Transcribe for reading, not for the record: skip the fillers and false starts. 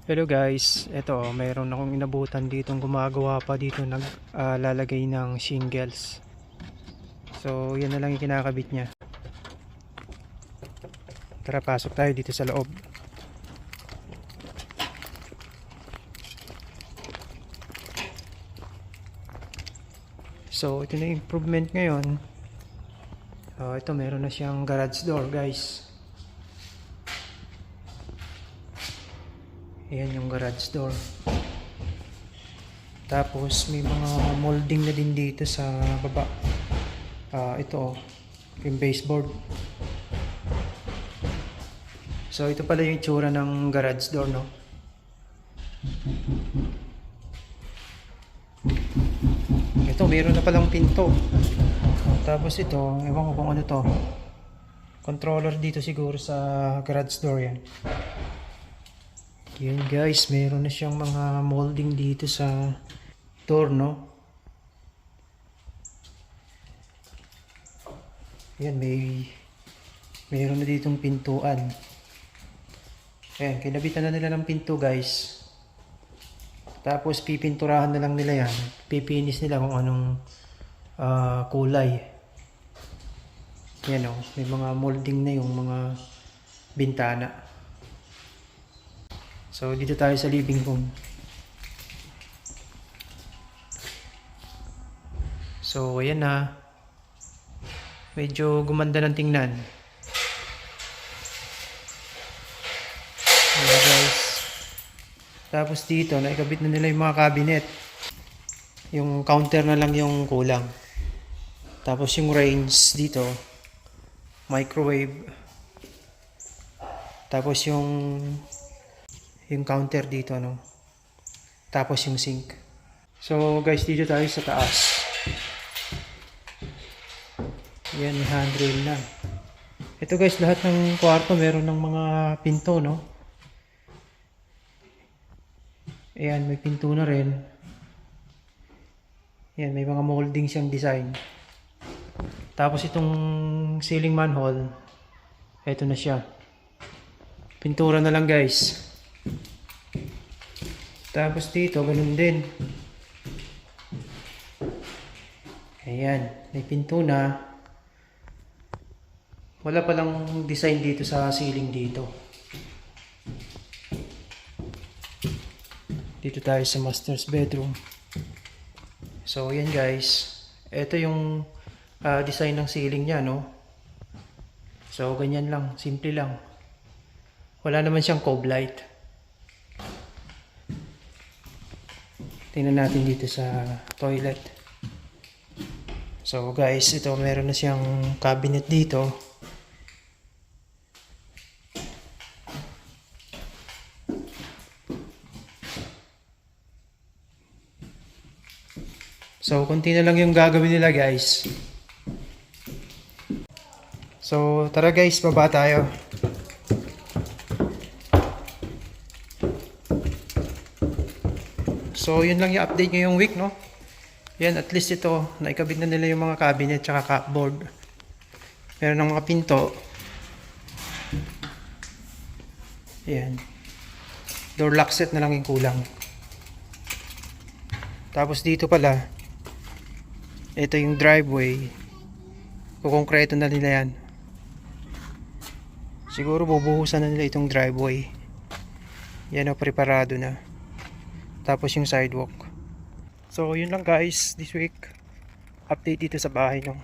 Hello guys, eto mayroon akong inabutan ditong gumagawa pa dito naglalagay ng shingles. So yan na lang yung kinakabit niya. Tara, pasok tayo dito sa loob. So ito na yung improvement ngayon. Ito meron na siyang garage door guys. Ayan yung garage door. Tapos may mga molding na din dito sa baba. Ito yung baseboard. So ito pala yung itsura ng garage door, no? Ito meron na palang pinto. Tapos ito, ewan ko kung ano to. Controller dito siguro sa garage door yan. Yan guys, meron na siyang mga molding dito sa door, no? Yan, meron na ditong pintuan. Ayan, kinabitan na nila ng pinto guys. Tapos pipinturahan na lang nila yan. Pipinis nila kung anong kulay. Yan o, may mga molding na yung mga bintana. So dito tayo sa living room. So ayan na. Medyo gumanda ng tingnan. Ayan guys. Tapos dito naikabit na nila yung mga cabinet. Yung counter na lang yung kulang. Tapos yung range dito, microwave. Tapos yung counter dito, no? Tapos yung sink. So guys, dito tayo sa taas. Yan, may handrail na. Ito guys, lahat ng kwarto meron ng mga pinto, no? Ayan, may pinto na rin. Yan, may mga molding siyang design. Tapos itong ceiling manhole, ito na siya. Pintura na lang guys. Tapos dito, ganun din. Ayan, may pinto na. Wala palang design dito sa ceiling dito. Dito tayo sa master's bedroom. So, ayan guys. Ito yung design ng ceiling niya, no? So, ganyan lang. Simple lang. Wala naman siyang cove light. Tingnan natin dito sa toilet. So guys, ito meron na siyang cabinet dito. So konti na lang yung gagawin nila guys. So tara guys, baba tayo. So yun lang yung update ngayong week, no? Yan, at least ito, naikabit na nila yung mga cabinet tsaka cupboard. Meron ng mga pinto. Yan. Door lock set na lang yung kulang. Tapos dito pala, ito yung driveway. Kukongkreto na nila yan. Siguro bubuhusan na nila itong driveway. Yan o, preparado na. Tapos yung sidewalk. So yun lang guys, this week update dito sa bahay, no?